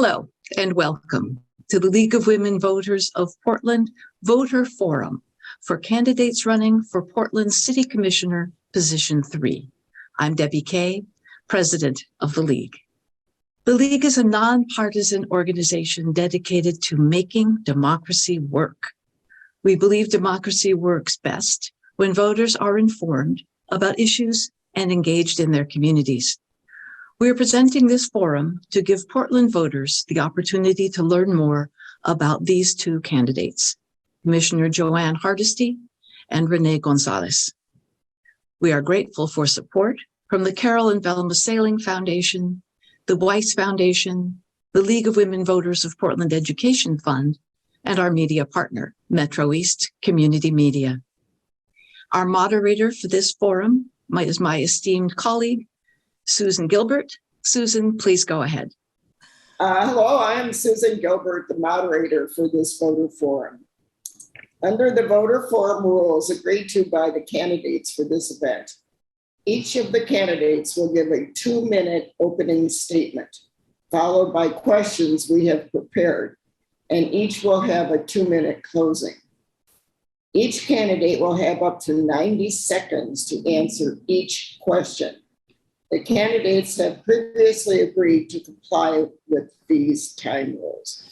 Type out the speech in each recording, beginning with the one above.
Hello and welcome to the League of Women Voters of Portland Voter Forum for candidates running for Portland City Commissioner, Position 3. I'm Debbie Kay, President of the League. The League is a nonpartisan organization dedicated to making democracy work. We believe democracy works best when voters are informed about issues and engaged in their communities. We are presenting this forum to give Portland voters the opportunity to learn more about these two candidates, Commissioner Joanne Hardesty and Renee Gonzalez. We are grateful for support from the Carol and Velma Sailing Foundation, the Weiss Foundation, the League of Women Voters of Portland Education Fund, and our media partner, Metro East Community Media. Our moderator for this forum is my esteemed colleague, Susan Gilbert. Susan, please go ahead. Hello, I am Susan Gilbert, the moderator for this voter forum. Under the voter forum rules agreed to by the candidates for this event, each of the candidates will give a 2-minute opening statement, followed by questions we have prepared, and each will have a 2-minute closing. Each candidate will have up to 90 seconds to answer each question. The candidates have previously agreed to comply with these time rules.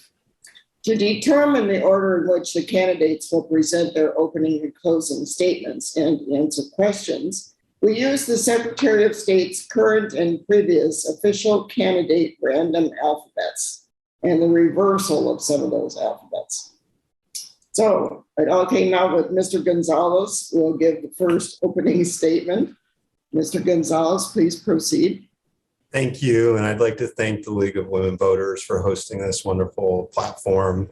To determine the order in which the candidates will present their opening and closing statements and answer questions, we use the Secretary of State's current and previous official candidate random alphabets and the reversal of some of those alphabets. So it all came out with Mr. Gonzalez who will give the first opening statement. Mr. Gonzalez, please proceed. Thank you. And I'd like to thank the League of Women Voters for hosting this wonderful platform.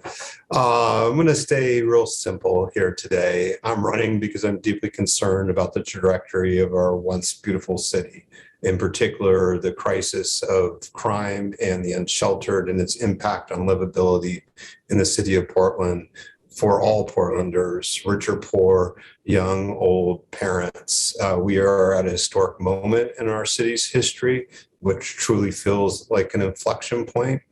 I'm going to stay real simple here today. I'm running because I'm deeply concerned about the trajectory of our once beautiful city, in particular, the crisis of crime and the unsheltered and its impact on livability in the city of Portland. For all Portlanders, rich or poor, young, old, parents. We are at a historic moment in our city's history, which truly feels like an inflection point.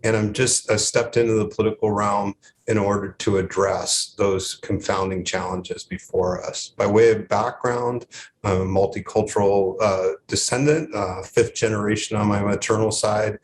And I stepped into the political realm in order to address those confounding challenges before us. By way of background, I'm a multicultural descendant, 5th generation on my maternal side,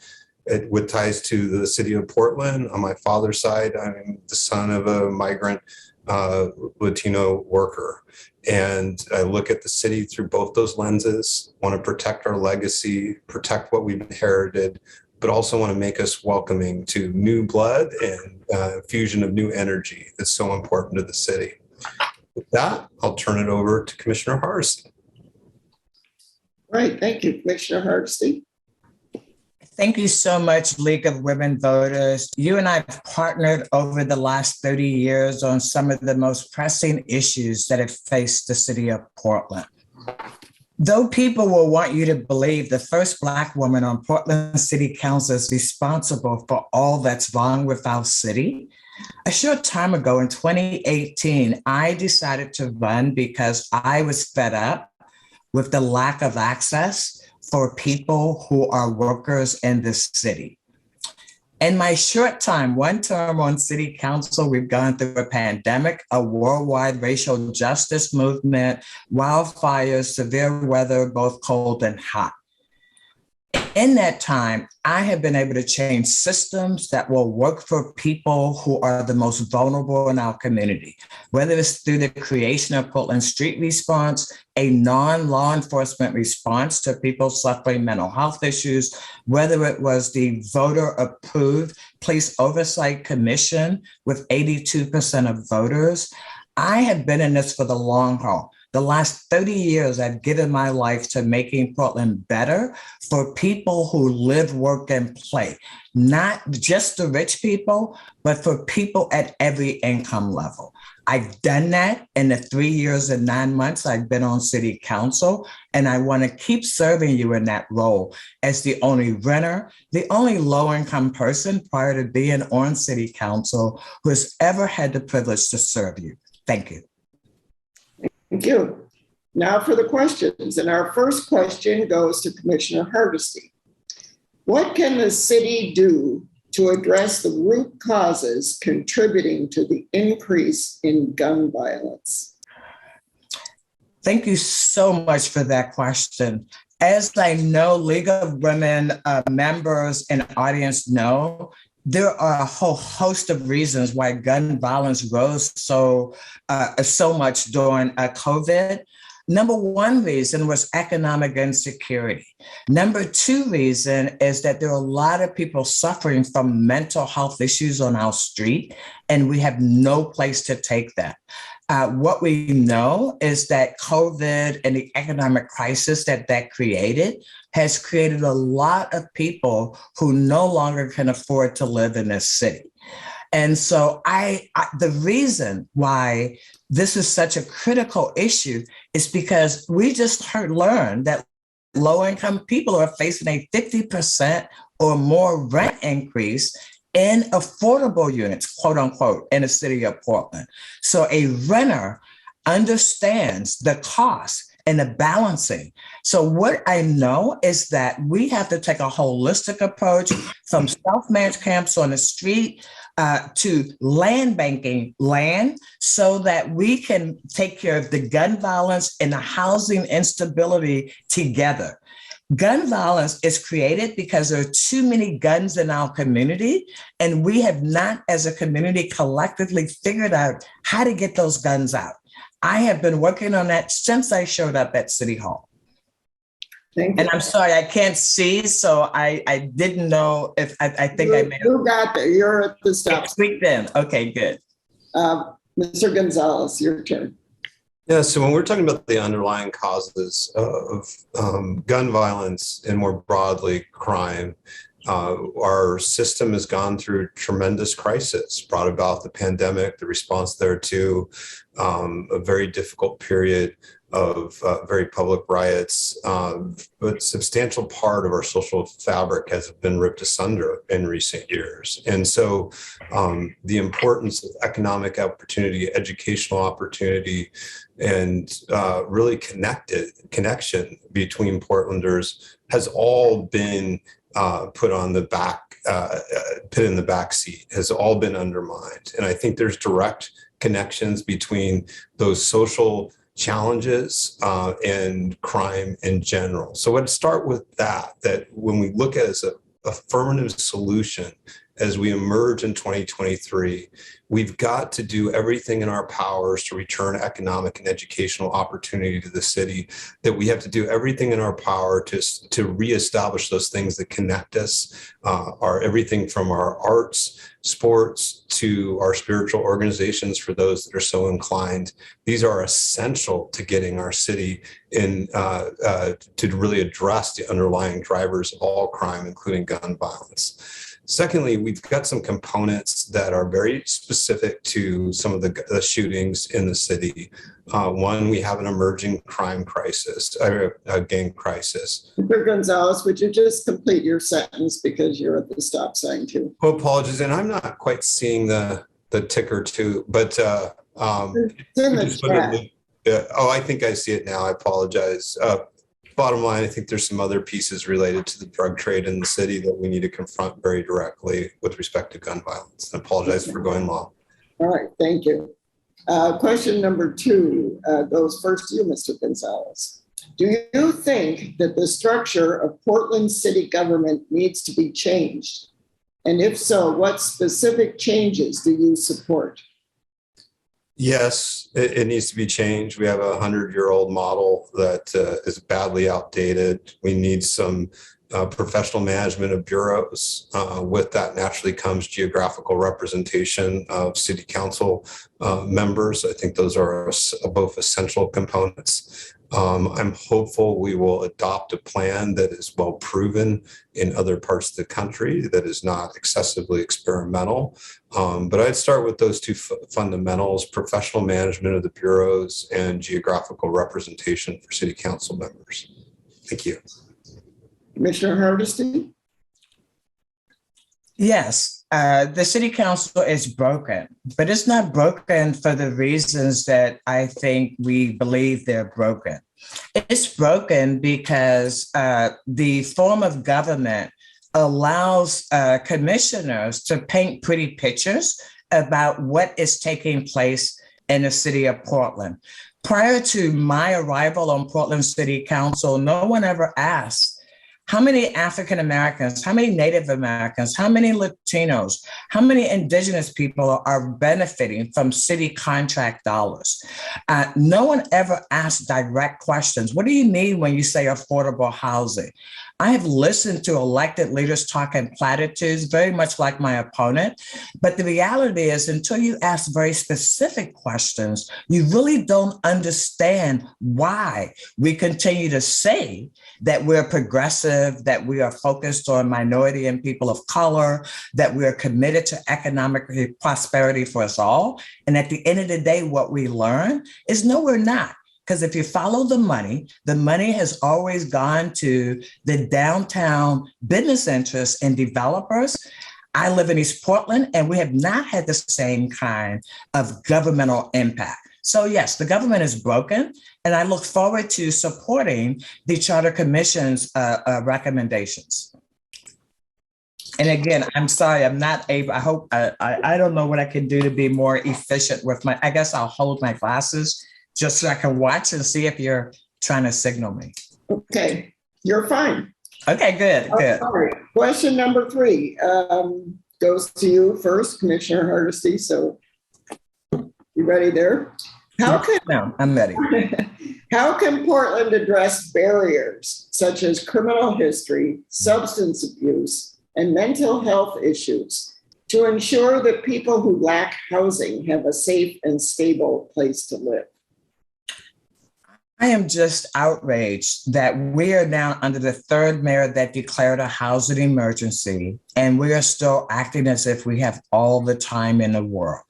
with ties to the city of Portland. On my father's side, I'm the son of a migrant Latino worker. And I look at the city through both those lenses, want to protect our legacy, protect what we've inherited, but also want to make us welcoming to new blood and infusion of new energy that's so important to the city. With that, I'll turn it over to Commissioner Hardesty. Right, thank you, Commissioner Hardesty. Thank you so much, League of Women Voters. You and I have partnered over the last 30 years on some of the most pressing issues that have faced the city of Portland. Though people will want you to believe the first Black woman on Portland City Council is responsible for all that's wrong with our city, a short time ago in 2018, I decided to run because I was fed up with the lack of access for people who are workers in this city. In my short time, 1 term on city council, we've gone through a pandemic, a worldwide racial justice movement, wildfires, severe weather, both cold and hot. In that time, I have been able to change systems that will work for people who are the most vulnerable in our community, whether it's through the creation of Portland Street Response, a non-law enforcement response to people suffering mental health issues, whether it was the voter-approved Police Oversight Commission with 82% of voters. I have been in this for the long haul. The last 30 years, I've given my life to making Portland better for people who live, work, and play. Not just the rich people, but for people at every income level. I've done that in the 3 years and 9 months I've been on city council, and I want to keep serving you in that role as the only renter, the only low-income person prior to being on city council who has ever had the privilege to serve you. Thank you. Thank you. Now for the questions. And our first question goes to Commissioner Hardesty. What can the city do to to address the root causes contributing to the increase in gun violence? Thank you so much for that question. As I know, League of Women members and audience know, there are a whole host of reasons why gun violence rose so much during COVID. Number one reason was economic insecurity. Number two reason is that there are a lot of people suffering from mental health issues on our street, and we have no place to take that. What we know is that COVID and the economic crisis that created has created a lot of people who no longer can afford to live in this city. And so the reason why this is such a critical issue is because we just learned that low-income people are facing a 50% or more rent increase in affordable units, quote unquote, in the city of Portland. So a renter understands the cost and the balancing. So what I know is that we have to take a holistic approach from self-managed camps on the street to land banking land so that we can take care of the gun violence and the housing instability together. Gun violence is created because there are too many guns in our community, and we have not, as a community, collectively figured out how to get those guns out. I have been working on that since I showed up at City Hall. Thank you. And I'm sorry, I can't see, so I didn't know if I think I may have. You got there. You're at the stop. Speak then. Okay, good. Mr. Gonzalez, your turn. Yeah, so when we're talking about the underlying causes of gun violence and more broadly crime, our system has gone through tremendous crisis brought about the pandemic, the response thereto, a very difficult period of very public riots, but a substantial part of our social fabric has been ripped asunder in recent years. And so the importance of economic opportunity, educational opportunity, and really connection between Portlanders has all been put in the back seat, has all been undermined. And I think there's direct connections between those social challenges and crime in general. So I'd start with that when we look at it as an affirmative solution, as we emerge in 2023, we've got to do everything in our powers to return economic and educational opportunity to the city, that we have to do everything in our power to reestablish those things that connect us, everything from our arts, sports, to our spiritual organizations for those that are so inclined. These are essential to getting our city in to really address the underlying drivers of all crime, including gun violence. Secondly, we've got some components that are very specific to some of the shootings in the city. One, we have an emerging crime crisis, a gang crisis. Mr. Gonzalez, would you just complete your sentence because you're at the stop sign too? Oh, apologies, and I'm not quite seeing the ticker too, but It's in the chat. I think I see it now. I apologize. Bottom line, I think there's some other pieces related to the drug trade in the city that we need to confront very directly with respect to gun violence. I apologize for going long. All right, thank you. Question number 2 goes first to you, Mr. Gonzalez. Do you think that the structure of Portland city government needs to be changed? And if so, what specific changes do you support? Yes, it needs to be changed. We have a 100-year-old model that is badly outdated. We need some professional management of bureaus. With that naturally comes geographical representation of city council members. I think those are both essential components. I'm hopeful we will adopt a plan that is well proven in other parts of the country, that is not excessively experimental. But I'd start with those two fundamentals: professional management of the bureaus and geographical representation for city council members. Thank you. Commissioner Hardesty? Yes, the city council is broken, but it's not broken for the reasons that I think we believe they're broken. It's broken because the form of government allows commissioners to paint pretty pictures about what is taking place in the city of Portland. Prior to my arrival on Portland City Council, no one ever asked how many African Americans, how many Native Americans, how many Latinos, how many Indigenous people are benefiting from city contract dollars. No one ever asked direct questions. What do you mean when you say affordable housing? I have listened to elected leaders talk in platitudes, very much like my opponent. But the reality is, until you ask very specific questions, you really don't understand why we continue to say that we're progressive, that we are focused on minority and people of color, that we are committed to economic prosperity for us all. And at the end of the day, what we learn is no, we're not. Because if you follow the money has always gone to the downtown business interests and developers. I live in East Portland, and we have not had the same kind of governmental impact. So yes, the government is broken, and I look forward to supporting the Charter Commission's recommendations. And again, I'm sorry, I'm not able, I hope, I don't know what I can do to be more efficient with I guess I'll hold my glasses just so I can watch and see if you're trying to signal me. Okay, you're fine. Okay, good. All right. Question number 3 goes to you first, Commissioner Hardesty. So you ready there? No, I'm ready. How can Portland address barriers such as criminal history, substance abuse, and mental health issues to ensure that people who lack housing have a safe and stable place to live? I am just outraged that we are now under the third mayor that declared a housing emergency, and we are still acting as if we have all the time in the world.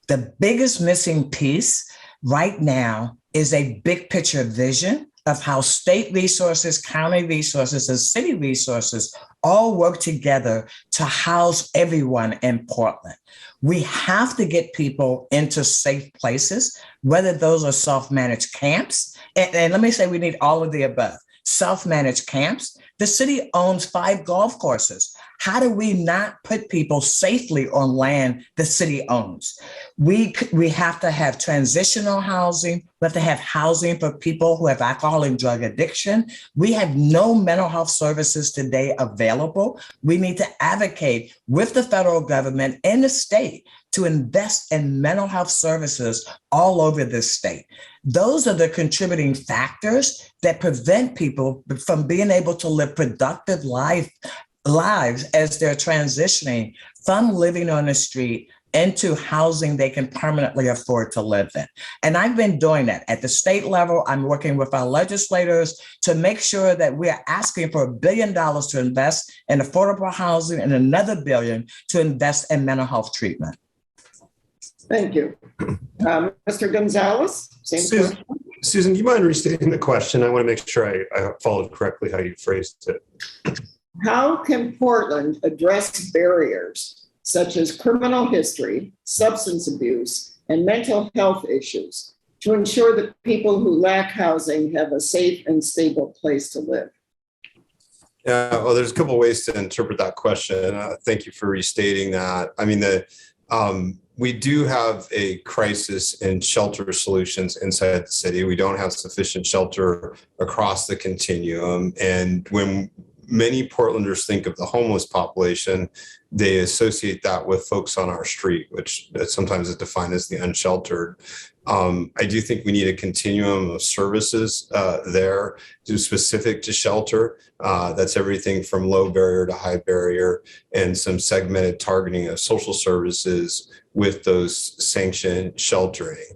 The biggest missing piece right now is a big picture vision of how state resources, county resources, and city resources all work together to house everyone in Portland. We have to get people into safe places, whether those are self-managed camps. And let me say, we need all of the above. Self-managed camps. The city owns 5 golf courses. How do we not put people safely on land the city owns? We have to have transitional housing. We have to have housing for people who have alcohol and drug addiction. We have no mental health services today available. We need to advocate with the federal government and the state to invest in mental health services all over this state. Those are the contributing factors that prevent people from being able to live productive lives as they're transitioning from living on the street into housing they can permanently afford to live in. And I've been doing that at the state level. I'm working with our legislators to make sure that we are asking for $1 billion to invest in affordable housing and another $1 billion to invest in mental health treatment. Thank you. Mr. Gonzalez, same question. Susan, do you mind restating the question? I want to make sure I followed correctly how you phrased it. How can Portland address barriers such as criminal history, substance abuse, and mental health issues to ensure that people who lack housing have a safe and stable place to live? Yeah, well, there's a couple of ways to interpret that question. Thank you for restating that. I mean, we do have a crisis in shelter solutions inside the city. We don't have sufficient shelter across the continuum. And when many Portlanders think of the homeless population, they associate that with folks on our street, which sometimes is defined as the unsheltered. I do think we need a continuum of services there specific to shelter. That's everything from low barrier to high barrier, and some segmented targeting of social services with those sanctioned sheltering.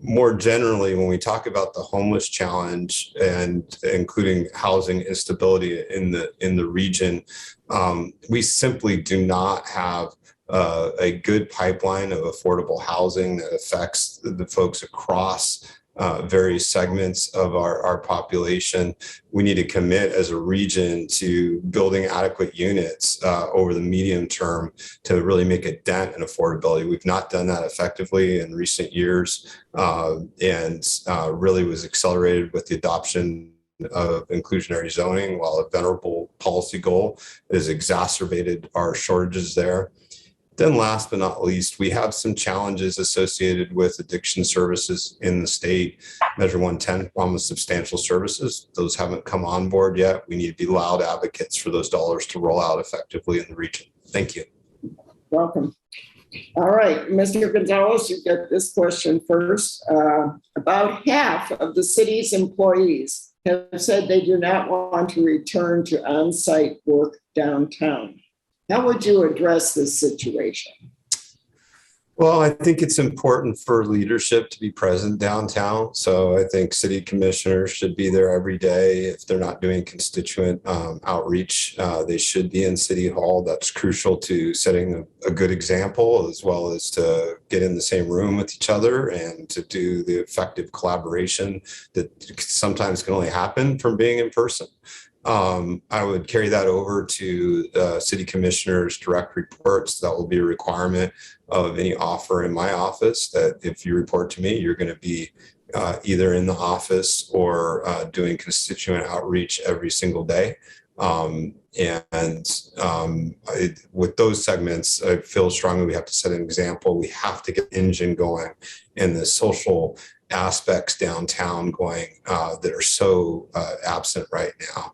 More generally, when we talk about the homeless challenge and including housing instability in the region, we simply do not have a good pipeline of affordable housing that affects the folks across various segments of our population. We need to commit as a region to building adequate units over the medium term to really make a dent in affordability. We've not done that effectively in recent years, and really was accelerated with the adoption of inclusionary zoning, while a venerable policy goal has exacerbated our shortages there. Then last but not least, we have some challenges associated with addiction services in the state. Measure 110 promised substantial services. Those haven't come on board yet. We need to be loud advocates for those dollars to roll out effectively in the region. Thank you. Welcome. All right, Mr. Gonzalez, you get this question first. About half of the city's employees have said they do not want to return to on-site work downtown. How would you address this situation? Well, I think it's important for leadership to be present downtown. So I think city commissioners should be there every day. If they're not doing constituent outreach, they should be in City Hall. That's crucial to setting a good example, as well as to get in the same room with each other and to do the effective collaboration that sometimes can only happen from being in person. I would carry that over to city commissioners' direct reports. That will be a requirement of any offer in my office, that if you report to me, you're going to be either in the office or doing constituent outreach every single day. With those segments, I feel strongly we have to set an example. We have to get engine going and the social aspects downtown going that are so absent right now.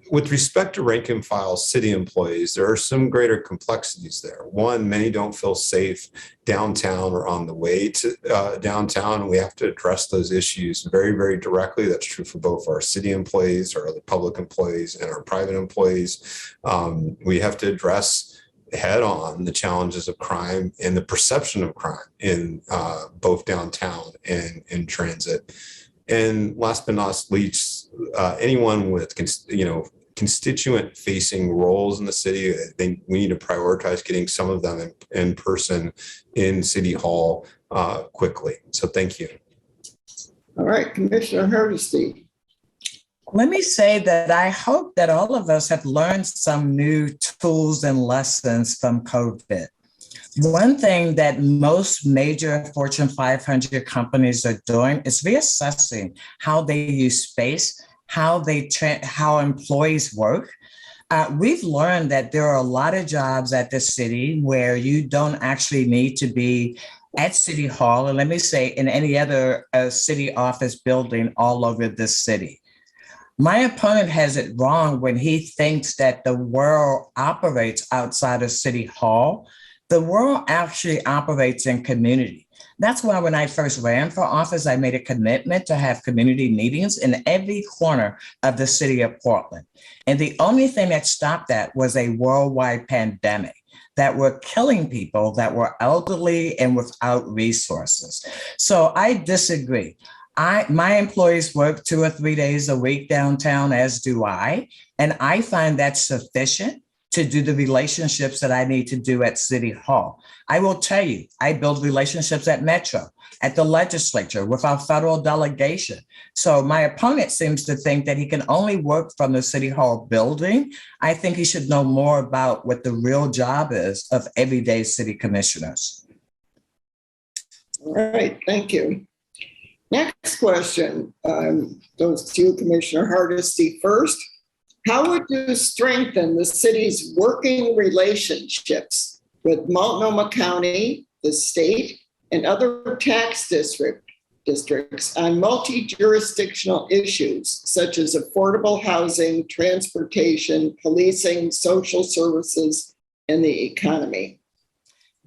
With respect to rank and file city employees, there are some greater complexities there. One, many don't feel safe downtown or on the way to downtown. We have to address those issues very, very directly. That's true for both our city employees, our other public employees, and our private employees. We have to address head on the challenges of crime and the perception of crime in both downtown and in transit. And last but not least, anyone with constituent facing roles in the city, I think we need to prioritize getting some of them in person in City Hall quickly. So thank you. All right, Commissioner Hardesty. Let me say that I hope that all of us have learned some new tools and lessons from COVID. One thing that most major Fortune 500 companies are doing is reassessing how they use space, how employees work. We've learned that there are a lot of jobs at the city where you don't actually need to be at City Hall, and let me say in any other city office building all over the city. My opponent has it wrong when he thinks that the world operates outside of City Hall. The world actually operates in community. That's why when I first ran for office, I made a commitment to have community meetings in every corner of the city of Portland. And the only thing that stopped that was a worldwide pandemic that were killing people that were elderly and without resources. So I disagree. My employees work 2 or 3 days a week downtown, as do I, and I find that sufficient to do the relationships that I need to do at City Hall. I will tell you, I build relationships at Metro, at the legislature, with our federal delegation. So my opponent seems to think that he can only work from the City Hall building. I think he should know more about what the real job is of everyday city commissioners. All right, thank you. Next question goes to Commissioner Hardesty first. How would you strengthen the city's working relationships with Multnomah County, the state, and other tax districts on multi-jurisdictional issues such as affordable housing, transportation, policing, social services, and the economy?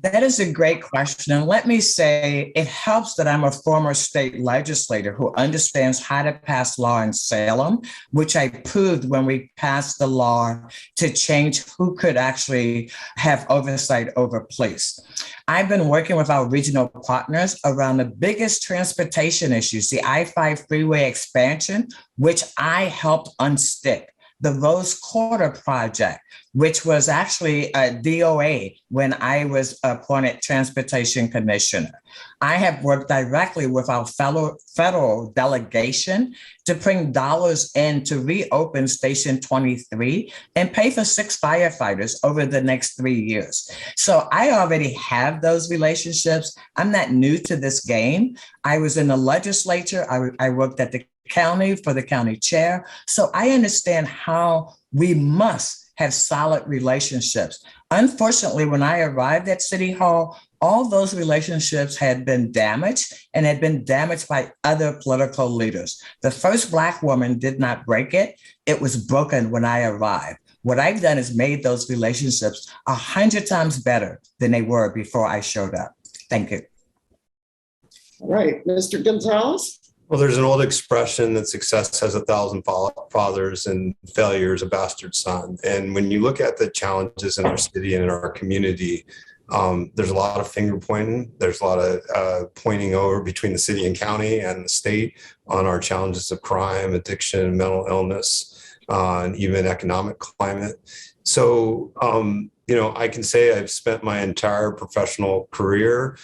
That is a great question. And let me say, it helps that I'm a former state legislator who understands how to pass law in Salem, which I proved when we passed the law to change who could actually have oversight over police. I've been working with our regional partners around the biggest transportation issues, the I-5 freeway expansion, which I helped unstick. The Rose Quarter project, which was actually a DOA when I was appointed Transportation Commissioner. I have worked directly with our federal delegation to bring dollars in to reopen Station 23 and pay for 6 firefighters over the next 3 years. So I already have those relationships. I'm not new to this game. I was in the legislature. I worked at the county, for the county chair. So I understand how we must have solid relationships. Unfortunately, when I arrived at City Hall, all those relationships had been damaged and had been damaged by other political leaders. The first Black woman did not break it. It was broken when I arrived. What I've done is made those relationships 100 times better than they were before I showed up. Thank you. All right, Mr. Gonzalez? Well, there's an old expression that success has 1,000 fathers and failure is a bastard son. And when you look at the challenges in our city and in our community, there's a lot of finger pointing. There's a lot of pointing over between the city and county and the state on our challenges of crime, addiction, mental illness, and even economic climate. So, I can say I've spent my entire professional career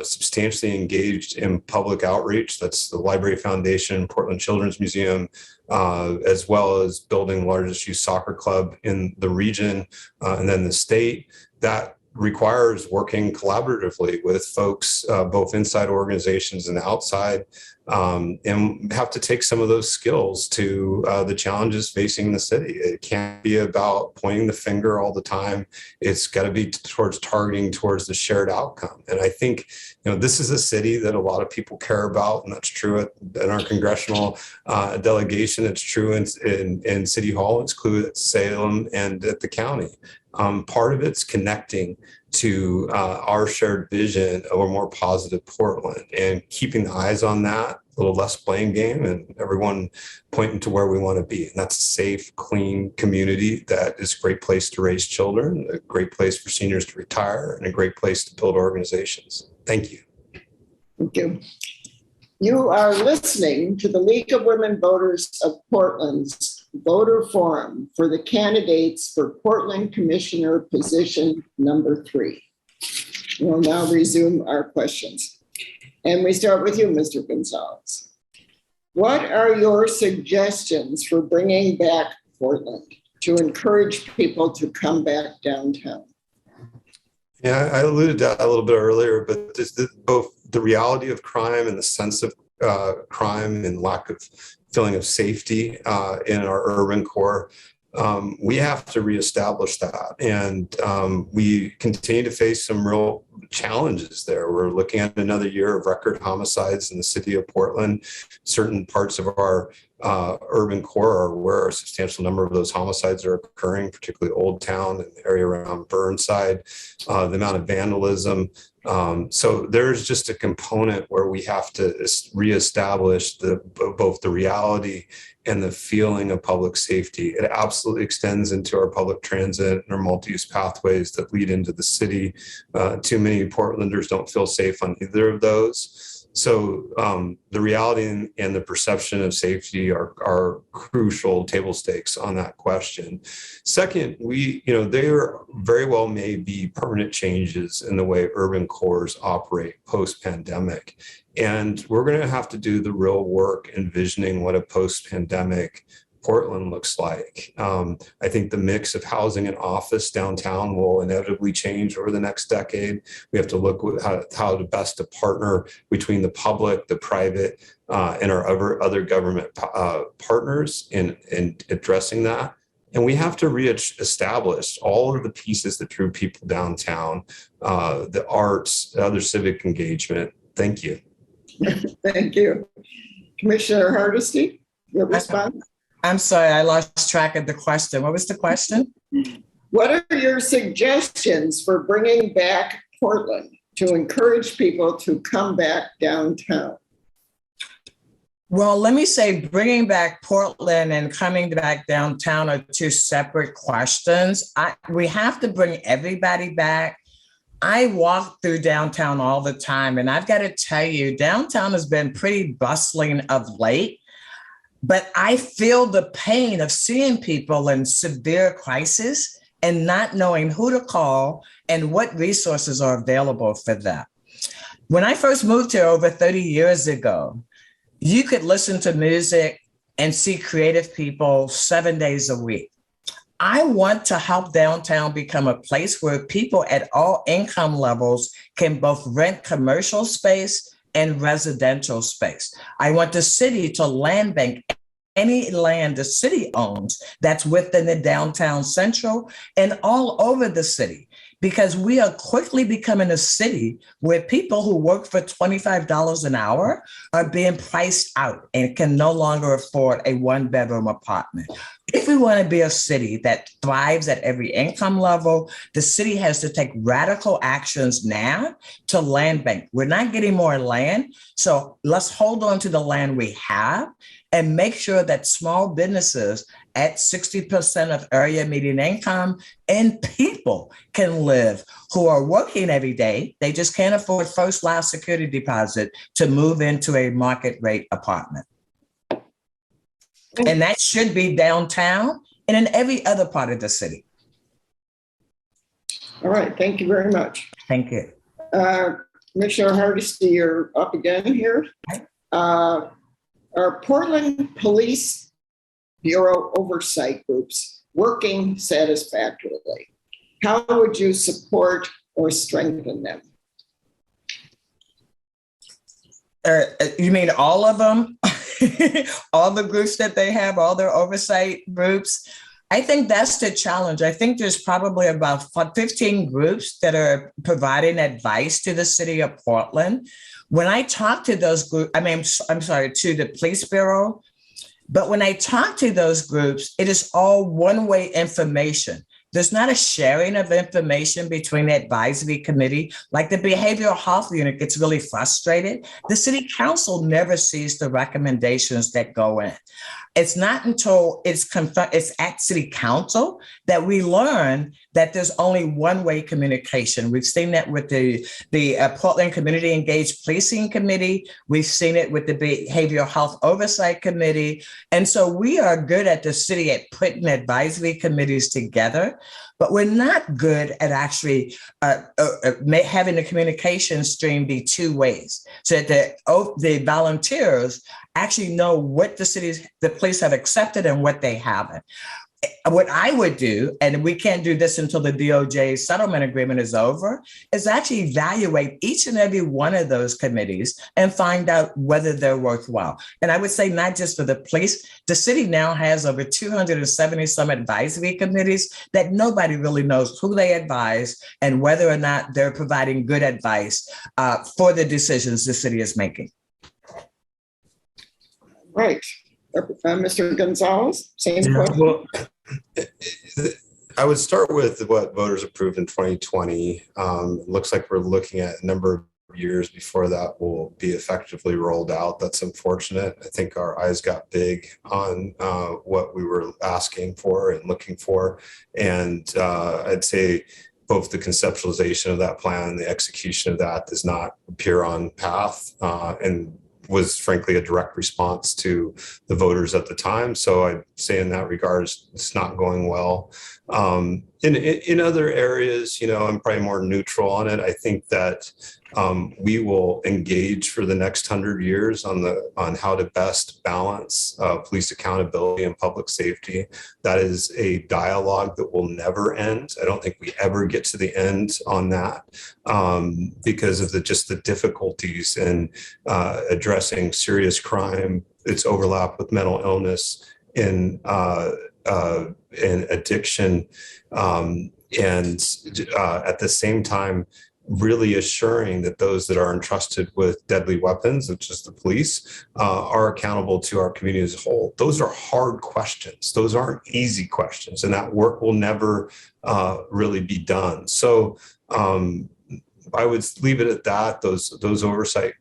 substantially engaged in public outreach. That's the Library Foundation, Portland Children's Museum, as well as building the largest youth soccer club in the region and then the state. That requires working collaboratively with folks, both inside organizations and outside, and have to take some of those skills to the challenges facing the city. It can't be about pointing the finger all the time. It's got to be towards targeting towards the shared outcome. And I think, this is a city that a lot of people care about, and that's true in our congressional delegation. It's true in City Hall. It's true at Salem and at the county. Part of it's connecting to our shared vision of a more positive Portland and keeping the eyes on that, a little less blame game, and everyone pointing to where we want to be. And that's a safe, clean community that is a great place to raise children, a great place for seniors to retire, and a great place to build organizations. Thank you. Thank you. You are listening to the League of Women Voters of Portland's Voter Forum for the candidates for Portland Commissioner position number 3. We'll now resume our questions. And we start with you, Mr. Gonzalez. What are your suggestions for bringing back Portland to encourage people to come back downtown? Yeah, I alluded to that a little bit earlier, but both the reality of crime and the sense of crime and lack of feeling of safety in our urban core, we have to reestablish that. And we continue to face some real challenges there. We're looking at another year of record homicides in the city of Portland. Certain parts of our urban core are where a substantial number of those homicides are occurring, particularly Old Town and the area around Burnside, the amount of vandalism. So there's just a component where we have to reestablish both the reality and the feeling of public safety. It absolutely extends into our public transit and our multi-use pathways that lead into the city. Too many Portlanders don't feel safe on either of those. So the reality and the perception of safety are crucial table stakes on that question. Second, there very well may be permanent changes in the way urban cores operate post-pandemic. And we're going to have to do the real work envisioning what a post-pandemic Portland looks like. I think the mix of housing and office downtown will inevitably change over the next decade. We have to look at how to best to partner between the public, the private, and our other government partners in addressing that. And we have to reestablish all of the pieces that drew people downtown, the arts, other civic engagement. Thank you. Thank you. Commissioner Hardesty, your response? I'm sorry, I lost track of the question. What was the question? What are your suggestions for bringing back Portland to encourage people to come back downtown? Well, let me say bringing back Portland and coming back downtown are two separate questions. We have to bring everybody back. I walk through downtown all the time, and I've got to tell you, downtown has been pretty bustling of late. But I feel the pain of seeing people in severe crisis and not knowing who to call and what resources are available for them. When I first moved here over 30 years ago, you could listen to music and see creative people 7 days a week. I want to help downtown become a place where people at all income levels can both rent commercial space and residential space. I want the city to land bank any land the city owns that's within the downtown central and all over the city, because we are quickly becoming a city where people who work for $25 an hour are being priced out and can no longer afford a one-bedroom apartment. If we want to be a city that thrives at every income level, the city has to take radical actions now to land bank. We're not getting more land, so let's hold on to the land we have and make sure that small businesses at 60% of area median income and people can live who are working every day. They just can't afford first last security deposit to move into a market rate apartment. And that should be downtown and in every other part of the city. All right, thank you very much. Thank you. Commissioner Hardesty, you're up again here. Are Portland Police Bureau oversight groups working satisfactorily? How would you support or strengthen them? You mean all of them? All the groups that they have, all their oversight groups? I think that's the challenge. I think there's probably about 15 groups that are providing advice to the city of Portland. When I talk to those groups, to the police bureau, but when I talk to those groups, it is all one-way information. There's not a sharing of information between the advisory committee. Like the behavioral health unit gets really frustrated. The city council never sees the recommendations that go in. It's not until it's at city council that we learn that there's only one-way communication. We've seen that with the Portland Community Engaged Policing Committee. We've seen it with the Behavioral Health Oversight Committee. And so we are good at the city at putting advisory committees together, but we're not good at actually having the communication stream be two ways, so that the volunteers actually know what the police have accepted and what they haven't. What I would do, and we can't do this until the DOJ settlement agreement is over, is actually evaluate each and every one of those committees and find out whether they're worthwhile. And I would say not just for the police, the city now has over 270 some advisory committees that nobody really knows who they advise and whether or not they're providing good advice for the decisions the city is making. Right. Mr. Gonzalez, same question. Well, I would start with what voters approved in 2020. It looks like we're looking at a number of years before that will be effectively rolled out. That's unfortunate. I think our eyes got big on what we were asking for and looking for. And I'd say both the conceptualization of that plan and the execution of that does not appear on path and was frankly a direct response to the voters at the time. So I'd say in that regard, it's not going well. In other areas, I'm probably more neutral on it. I think that we will engage for the next 100 years on how to best balance police accountability and public safety. That is a dialogue that will never end. I don't think we ever get to the end on that because of the difficulties in addressing serious crime, its overlap with mental illness, in addiction, and at the same time, really assuring that those that are entrusted with deadly weapons, which is the police, are accountable to our community as a whole. Those are hard questions. Those aren't easy questions, and that work will never really be done. So I would leave it at that. Those oversight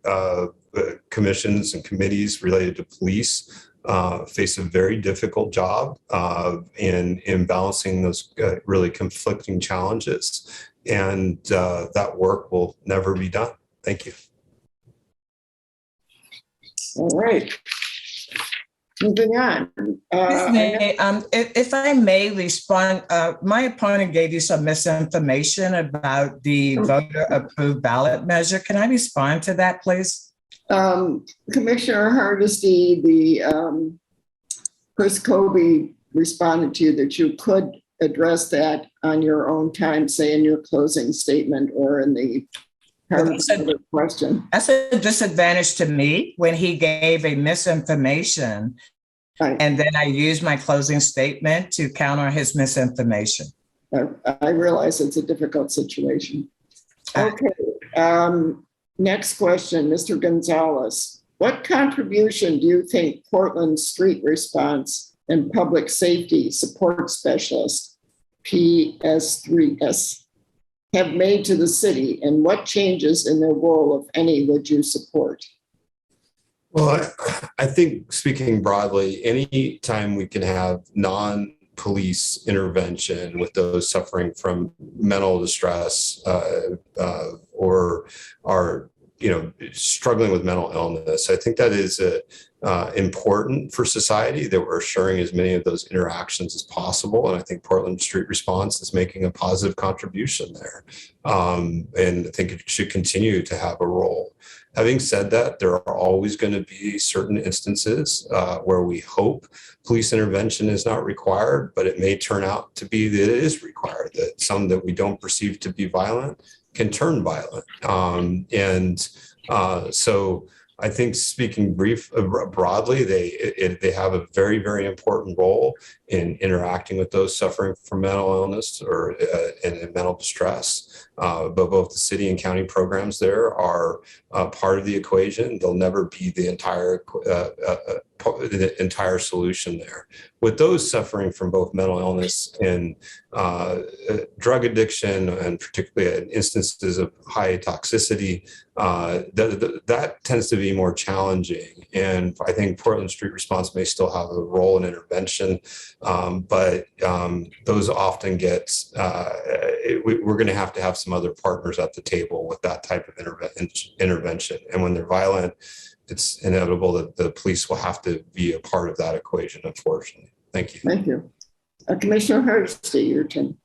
commissions and committees related to police face a very difficult job in balancing those really conflicting challenges. And that work will never be done. Thank you. All right. Moving on. If I may respond, my opponent gave you some misinformation about the voter-approved ballot measure. Can I respond to that, please? Commissioner Hardesty, Chris Kobe responded to you that you could address that on your own time, say in your closing statement or in the Part of That's a- the question. That's a disadvantage to me when he gave a misinformation, Right. and then I used my closing statement to counter his misinformation. I realize it's a difficult situation. Okay. Next question, Mr. Gonzalez. What contribution do you think Portland Street Response and Public Safety Support Specialist, PS3S, have made to the city, and what changes in their role, if any, would you support? Well, I think speaking broadly, any time we can have non-police intervention with those suffering from mental distress or are struggling with mental illness, I think that is important for society, that we're assuring as many of those interactions as possible. And I think Portland Street Response is making a positive contribution there. And I think it should continue to have a role. Having said that, there are always going to be certain instances where we hope police intervention is not required, but it may turn out to be that it is required, that some that we don't perceive to be violent can turn violent. So I think speaking broadly, they have a very, very important role in interacting with those suffering from mental illness or and mental distress. But both the city and county programs there are part of the equation. They'll never be the entire solution there. With those suffering from both mental illness and drug addiction, and particularly in instances of high toxicity, that tends to be more challenging. And I think Portland Street Response may still have a role in intervention, but those often get, we're going to have some other partners at the table with that type of intervention. And when they're violent, it's inevitable that the police will have to be a part of that equation, unfortunately. Thank you. Thank you. Commissioner Hursti, your turn.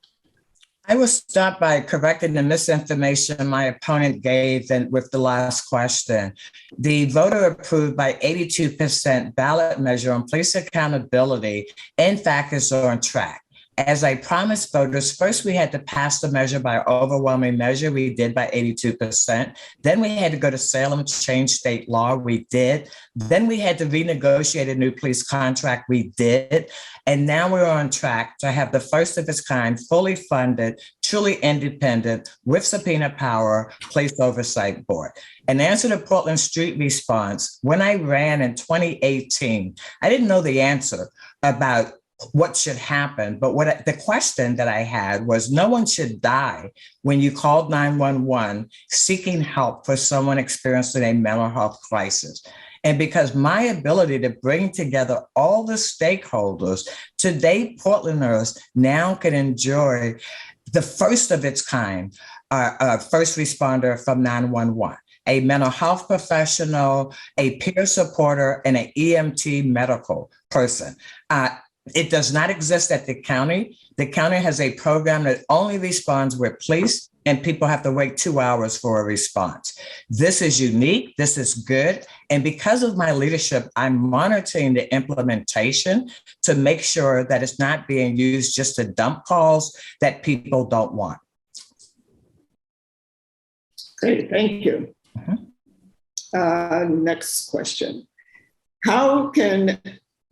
I will start by correcting the misinformation my opponent gave with the last question. The voter approved by 82% ballot measure on police accountability, in fact, is on track. As I promised voters, first we had to pass the measure by overwhelming measure. We did by 82%. Then we had to go to Salem, change state law. We did. Then we had to renegotiate a new police contract. We did. And now we're on track to have the first of its kind, fully funded, truly independent, with subpoena power, police oversight board. And answer to Portland Street Response, when I ran in 2018, I didn't know the answer about what should happen. But the question that I had was, no one should die when you called 911 seeking help for someone experiencing a mental health crisis. And because my ability to bring together all the stakeholders, today Portlanders now can enjoy the first of its kind, first responder from 911. A mental health professional, a peer supporter, and an EMT medical person. It does not exist at the county. The county has a program that only responds where police and people have to wait 2 hours for a response. This is unique. This is good. And because of my leadership, I'm monitoring the implementation to make sure that it's not being used just to dump calls that people don't want. Great, thank you. Next question. How can,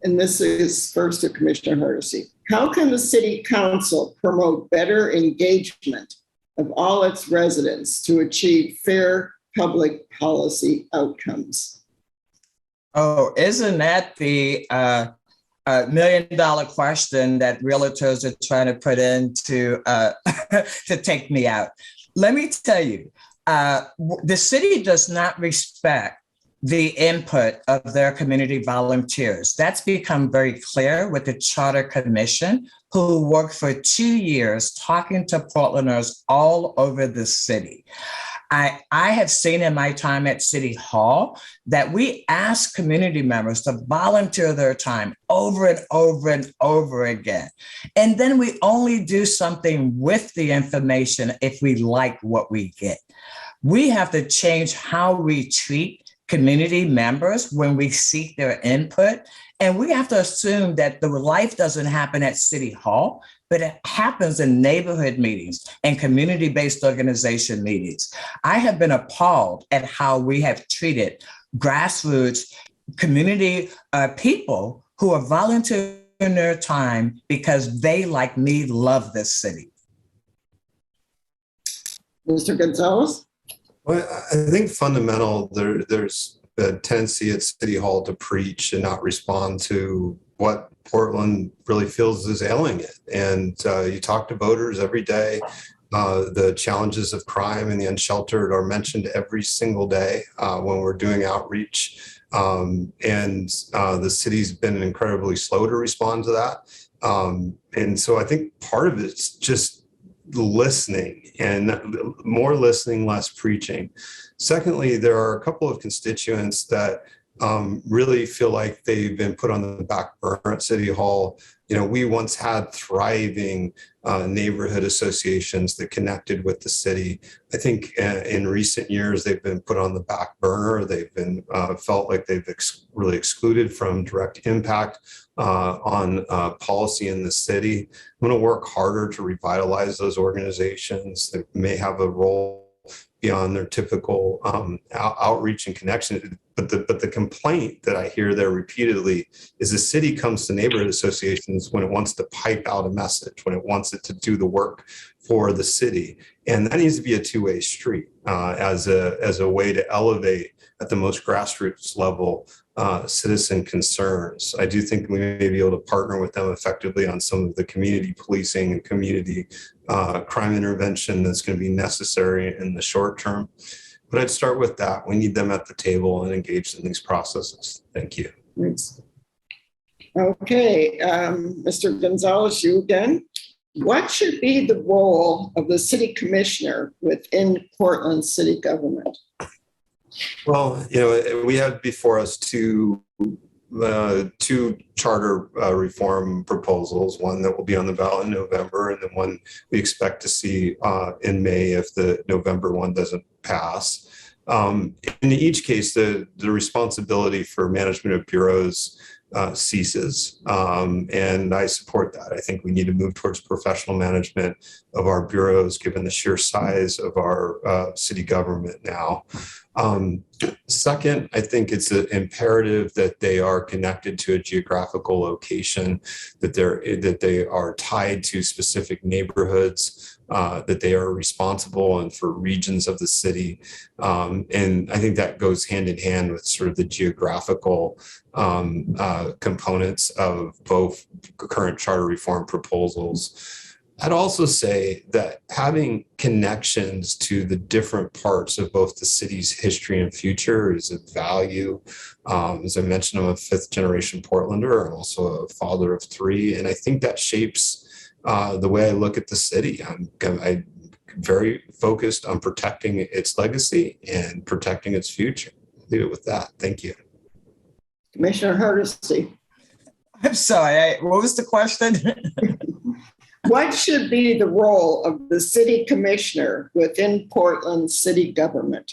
and this is first to Commissioner Hursti, how can the City Council promote better engagement of all its residents to achieve fair public policy outcomes? Oh, isn't that the $1 million question that realtors are trying to put into to take me out? Let me tell you, the city does not respect the input of their community volunteers. That's become very clear with the Charter Commission, who worked for 2 years talking to Portlanders all over the city. I have seen in my time at City Hall that we ask community members to volunteer their time over and over and over again. And then we only do something with the information if we like what we get. We have to change how we treat community members when we seek their input. And we have to assume that the life doesn't happen at City Hall, but it happens in neighborhood meetings and community-based organization meetings. I have been appalled at how we have treated grassroots community people who are volunteering their time because they, like me, love this city. Mr. Gonzalez? Well, I think there's a tendency at City Hall to preach and not respond to what Portland really feels is ailing it. And you talk to voters every day. The challenges of crime and the unsheltered are mentioned every single day when we're doing outreach. And the city's been incredibly slow to respond to that. And so I think part of it's just listening, and more listening, less preaching. Secondly, there are a couple of constituents that really feel like they've been put on the back burner at City Hall. You know, we once had thriving neighborhood associations that connected with the city. I think in recent years, they've been put on the back burner. They've been felt like they've really excluded from direct impact on policy in the city. I'm going to work harder to revitalize those organizations that may have a role beyond their typical outreach and connection. But the complaint that I hear there repeatedly is the city comes to neighborhood associations when it wants to pipe out a message, when it wants it to do the work for the city. And that needs to be a two-way street as a way to elevate at the most grassroots level citizen concerns. I do think we may be able to partner with them effectively on some of the community policing and community crime intervention that's going to be necessary in the short term. But I'd start with that. We need them at the table and engaged in these processes. Thank you. Thanks. Okay, Mr. Gonzalez, you again. What should be the role of the city commissioner within Portland city government? Well, you know, we have before us two charter reform proposals, one that will be on the ballot in November, and then one we expect to see in May if the November one doesn't pass. In each case, the responsibility for management of bureaus ceases, and I support that. I think we need to move towards professional management of our bureaus, given the sheer size of our city government now. Second, I think it's imperative that they are connected to a geographical location, that they are tied to specific neighborhoods, that they are responsible and for regions of the city. And I think that goes hand in hand with sort of the geographical components of both current charter reform proposals. I'd also say that having connections to the different parts of both the city's history and future is of value. As I mentioned, I'm a fifth generation Portlander. I'm also a father of three. And I think that shapes the way I look at the city. I'm very focused on protecting its legacy and protecting its future. I'll leave it with that. Thank you. Commissioner Hardesty. I'm sorry, what was the question? What should be the role of the city commissioner within Portland city government?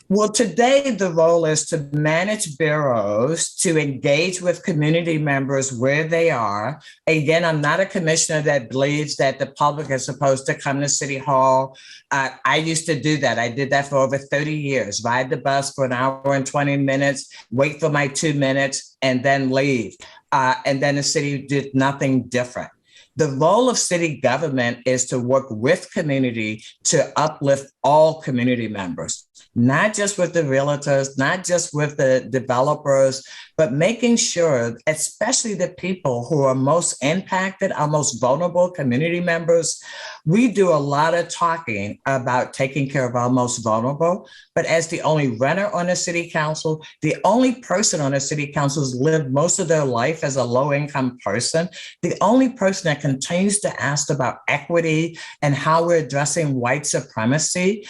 Well, today the role is to manage bureaus, to engage with community members where they are. Again, I'm not a commissioner that believes that the public is supposed to come to City Hall. I used to do that. I did that for over 30 years, ride the bus for an hour and 20 minutes, wait for my 2 minutes, and then leave. And then the city did nothing different. The role of city government is to work with community to uplift all community members, not just with the realtors, not just with the developers, but making sure, especially the people who are most impacted, our most vulnerable community members. We do a lot of talking about taking care of our most vulnerable, but as the only renter on the city council, the only person on the city council who's lived most of their life as a low-income person, the only person that continues to ask about equity and how we're addressing white supremacy.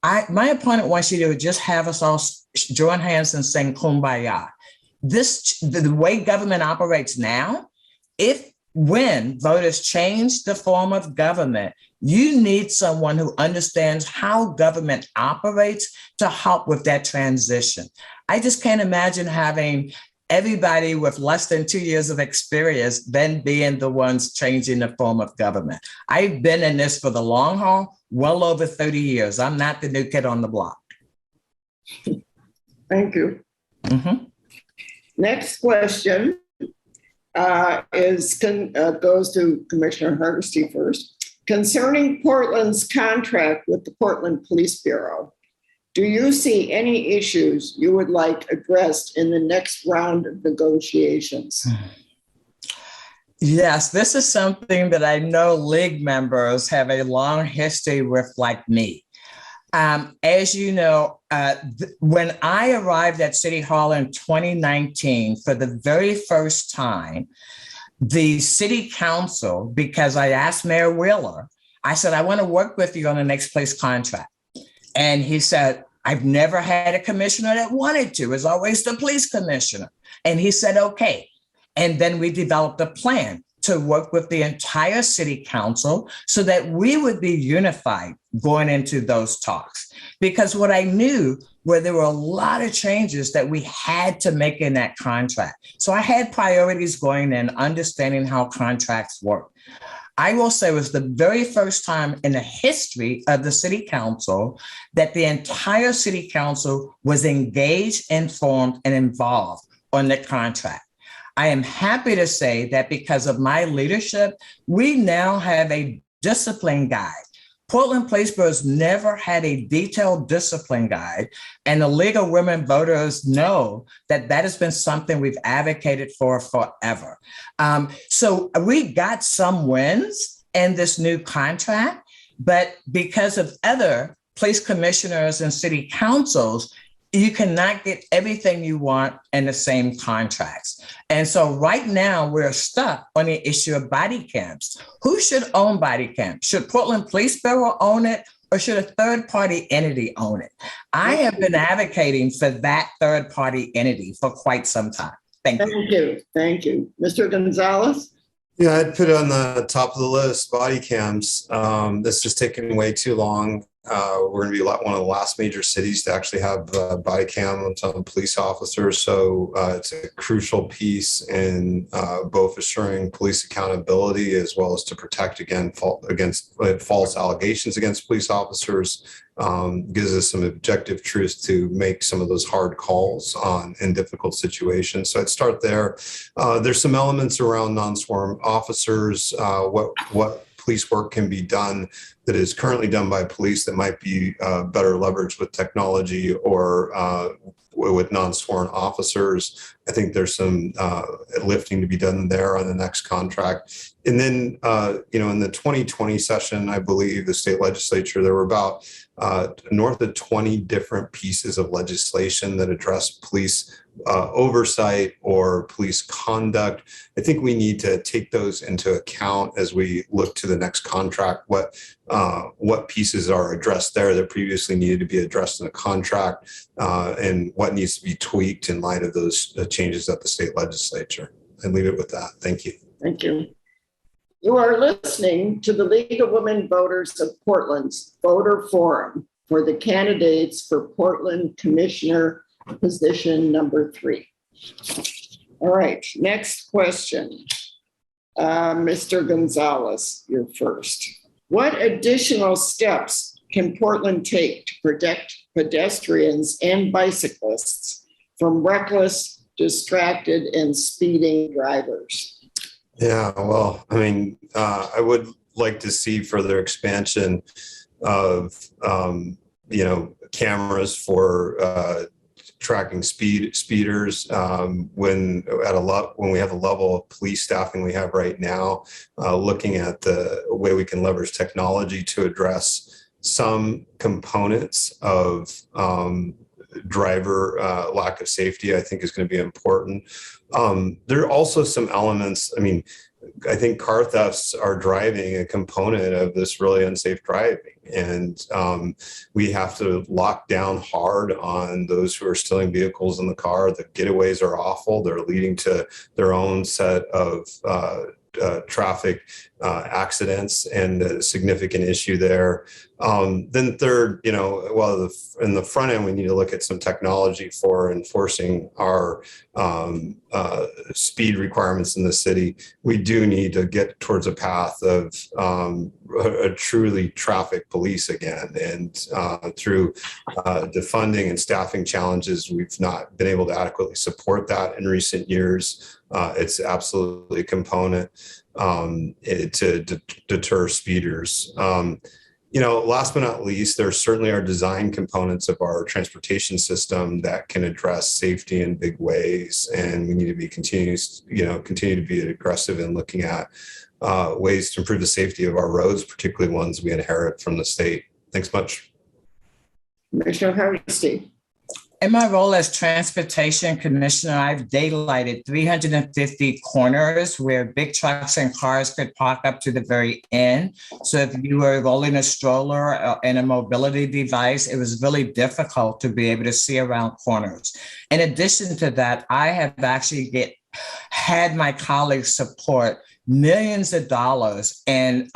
My opponent wants you to just have us all join hands and sing Kumbaya. The way government operates now, when voters change the form of government, You need someone who understands how government operates to help with that transition. I just can't imagine having everybody with less than 2 years of experience then being the ones changing the form of government. I've been in this for the long haul, well over 30 years. I'm not the new kid on the block. Thank you. Mhm. Next question goes to Commissioner Hardesty first. Concerning Portland's contract with the Portland Police Bureau, do you see any issues you would like addressed in the next round of negotiations? Yes, this is something that I know league members have a long history with, like me. As you know, when I arrived at City Hall in 2019 for the very first time, the city council, because I asked Mayor Wheeler, I said, I want to work with you on the next place contract. And he said, I've never had a commissioner that wanted to. It's always the police commissioner. And he said, okay. And then we developed a plan to work with the entire city council so that we would be unified going into those talks. Because what I knew were there were a lot of changes that we had to make in that contract. So I had priorities going in, understanding how contracts work. I will say it was the very first time in the history of the city council that the entire city council was engaged, informed, and involved on the contract. I am happy to say that because of my leadership, we now have a discipline guide. Portland Police Bureau's never had a detailed discipline guide, and the League of Women Voters know that that has been something we've advocated for forever. So we got some wins in this new contract, but because of other police commissioners and city councils, you cannot get everything you want in the same contracts. And so right now we're stuck on the issue of body cams. Who should own body cams? Should Portland Police Bureau own it, or should a third-party entity own it? I have been advocating for that third-party entity for quite some time. Thank you. Thank you. Thank you. Mr. Gonzalez? Yeah, I'd put it on the top of the list, body cams. This is taking way too long. We're going to be one of the last major cities to actually have body cams on police officers. So it's a crucial piece in both assuring police accountability as well as to protect against false allegations against police officers. Gives us some objective truth to make some of those hard calls in difficult situations. So I'd start there. There's some elements around non-sworn officers, what police work can be done that is currently done by police that might be better leveraged with technology or with non-sworn officers. I think there's some lifting to be done there on the next contract. And then, in the 2020 session, I believe the state legislature, there were about north of 20 different pieces of legislation that address police oversight or police conduct. I think we need to take those into account as we look to the next contract, what pieces are addressed there that previously needed to be addressed in a contract, and what needs to be tweaked in light of those changes at the state legislature. And leave it with that. Thank you. Thank you. You are listening to the League of Women Voters of Portland's Voter Forum for the candidates for Portland Commissioner position number 3. All right, next question. Mr. Gonzalez, you're first. What additional steps can Portland take to protect pedestrians and bicyclists from reckless, distracted, and speeding drivers? Yeah, well, I would like to see further expansion of, cameras for tracking speeders when we have the level of police staffing we have right now, looking at the way we can leverage technology to address some components of driver lack of safety, I think is going to be important. There are also some elements. I think car thefts are driving a component of this really unsafe driving. And we have to lock down hard on those who are stealing vehicles in the car. The getaways are awful. They're leading to their own set of traffic accidents and a significant issue there. Then third, well, in the front end, we need to look at some technology for enforcing our speed requirements in the city. We do need to get towards a path of a truly traffic police again. And through the funding and staffing challenges, we've not been able to adequately support that in recent years. It's absolutely a component to deter speeders. Last but not least, there certainly are design components of our transportation system that can address safety in big ways, and we need to be continue to be aggressive in looking at ways to improve the safety of our roads, particularly ones we inherit from the state. Thanks much. Commissioner Hardesty. In my role as Transportation Commissioner, I've daylighted 350 corners where big trucks and cars could park up to the very end. So if you were rolling a stroller and a mobility device, it was really difficult to be able to see around corners. In addition to that, I have actually had my colleagues support millions of dollars in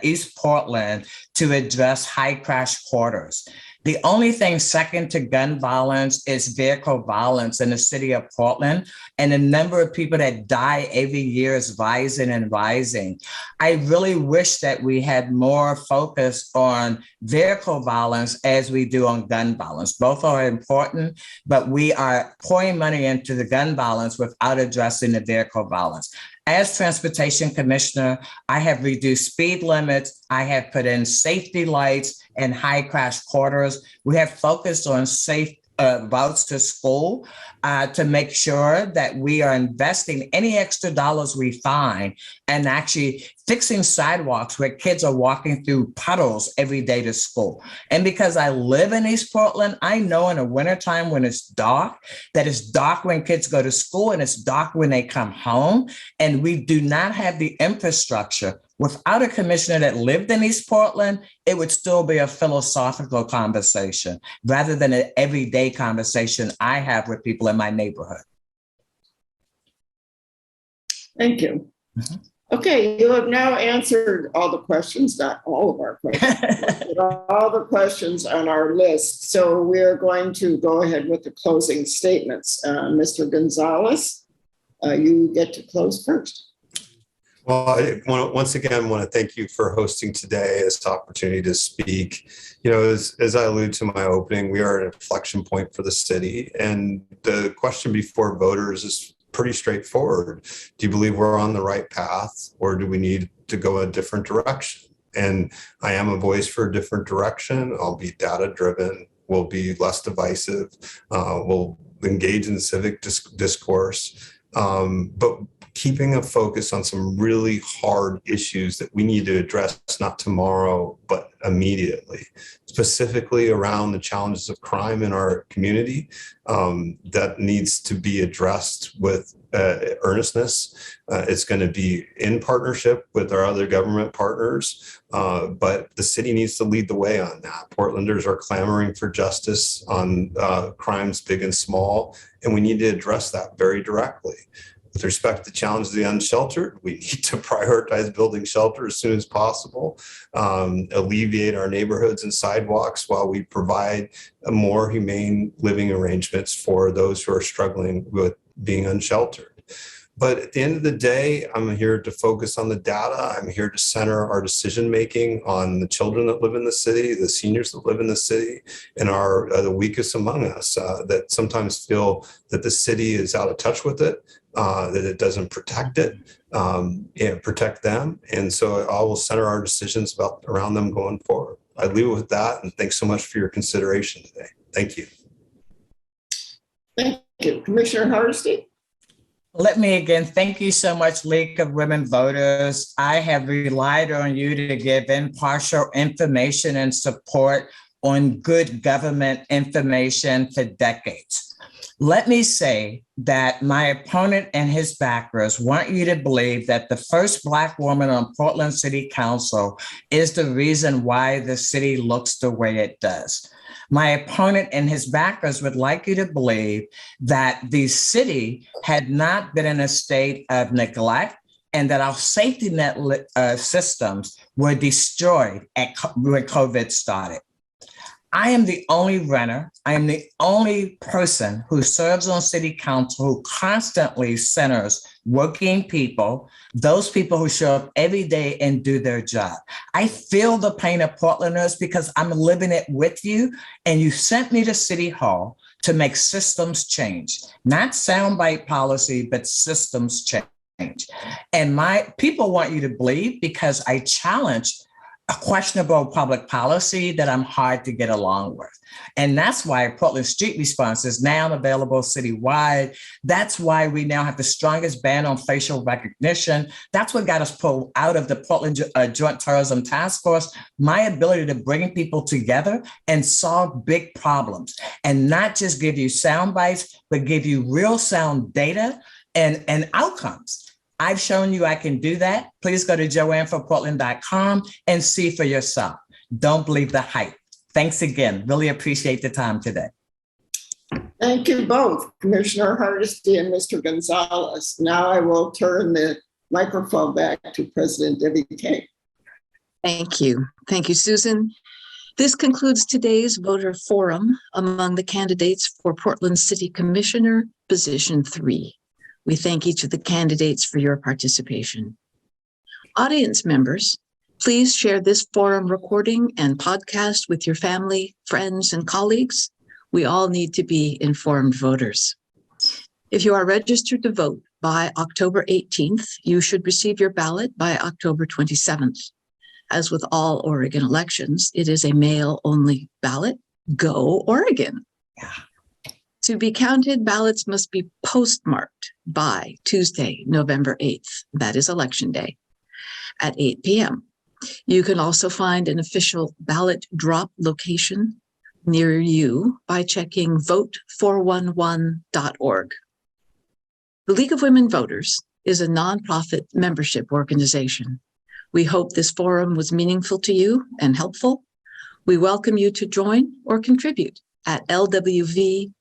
East Portland to address high crash quarters. The only thing second to gun violence is vehicle violence in the city of Portland, and the number of people that die every year is rising and rising. I really wish that we had more focus on vehicle violence as we do on gun violence. Both are important, but we are pouring money into the gun violence without addressing the vehicle violence. As Transportation Commissioner, I have reduced speed limits. I have put in safety lights and high crash quarters. We have focused on safe routes to school to make sure that we are investing any extra dollars we find and actually fixing sidewalks where kids are walking through puddles every day to school. And because I live in East Portland, I know in the wintertime when it's dark, that it's dark when kids go to school and it's dark when they come home. And we do not have the infrastructure. Without a commissioner that lived in East Portland, it would still be a philosophical conversation rather than an everyday conversation I have with people in my neighborhood. Thank you. Mm-hmm. Okay, you have now answered all the questions, not all of our questions, but all the questions on our list. So we're going to go ahead with the closing statements. Mr. Gonzalez, you get to close first. Well, I once again want to thank you for hosting today, this opportunity to speak. As I alluded to in my opening, we are at an inflection point for the city. And the question before voters is pretty straightforward. Do you believe we're on the right path, or do we need to go a different direction? And I am a voice for a different direction. I'll be data driven. We'll be less divisive. We'll engage in civic discourse. But keeping a focus on some really hard issues that we need to address, not tomorrow, but immediately, specifically around the challenges of crime in our community, that needs to be addressed with earnestness. It's going to be in partnership with our other government partners, but the city needs to lead the way on that. Portlanders are clamoring for justice on crimes big and small, and we need to address that very directly. With respect to the challenge of the unsheltered, we need to prioritize building shelter as soon as possible, alleviate our neighborhoods and sidewalks while we provide a more humane living arrangements for those who are struggling with being unsheltered. But at the end of the day, I'm here to focus on the data. I'm here to center our decision-making on the children that live in the city, the seniors that live in the city, and are the weakest among us that sometimes feel that the city is out of touch with it, that it doesn't protect it, and protect them. And so I will center our decisions around them going forward. I leave it with that, and thanks so much for your consideration today. Thank you. Thank you. Commissioner Hardesty. Let me again thank you so much, League of Women Voters. I have relied on you to give impartial information and support on good government information for decades. Let me say that my opponent and his backers want you to believe that the first Black woman on Portland City Council is the reason why the city looks the way it does. My opponent and his backers would like you to believe that the city had not been in a state of neglect, and that our safety net systems were destroyed when COVID started. I am the only renter. I am the only person who serves on city council who constantly centers working people, those people who show up every day and do their job. I feel the pain of Portlanders because I'm living it with you, and you sent me to City Hall to make systems change, not soundbite policy, but systems change. And my people want you to believe because I challenge a questionable public policy that I'm hard to get along with. And that's why Portland Street Response is now available citywide. That's why we now have the strongest ban on facial recognition. That's what got us pulled out of the Portland Joint Terrorism Task Force. My ability to bring people together and solve big problems and not just give you sound bites, but give you real sound data and outcomes. I've shown you I can do that. Please go to joanneforportland.com and see for yourself. Don't believe the hype. Thanks again. Really appreciate the time today. Thank you both, Commissioner Hardesty and Mr. Gonzalez. Now I will turn the microphone back to President Debbie Kay. Thank you. Thank you, Susan. This concludes today's voter forum among the candidates for Portland City Commissioner, position 3. We thank each of the candidates for your participation. Audience members, please share this forum recording and podcast with your family, friends, and colleagues. We all need to be informed voters. If you are registered to vote by October 18th, you should receive your ballot by October 27th. As with all Oregon elections, it is a mail-only ballot. Go Oregon! Yeah. To be counted, ballots must be postmarked by Tuesday, November 8th. That is Election Day at 8 p.m. You can also find an official ballot drop location near you by checking vote411.org. The League of Women Voters is a nonprofit membership organization. We hope this forum was meaningful to you and helpful. We welcome you to join or contribute at lwvpdx.org.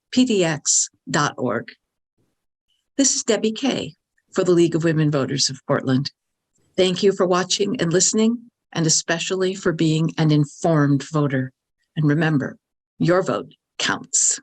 This is Debbie Kay for the League of Women Voters of Portland. Thank you for watching and listening, and especially for being an informed voter. And remember, your vote counts.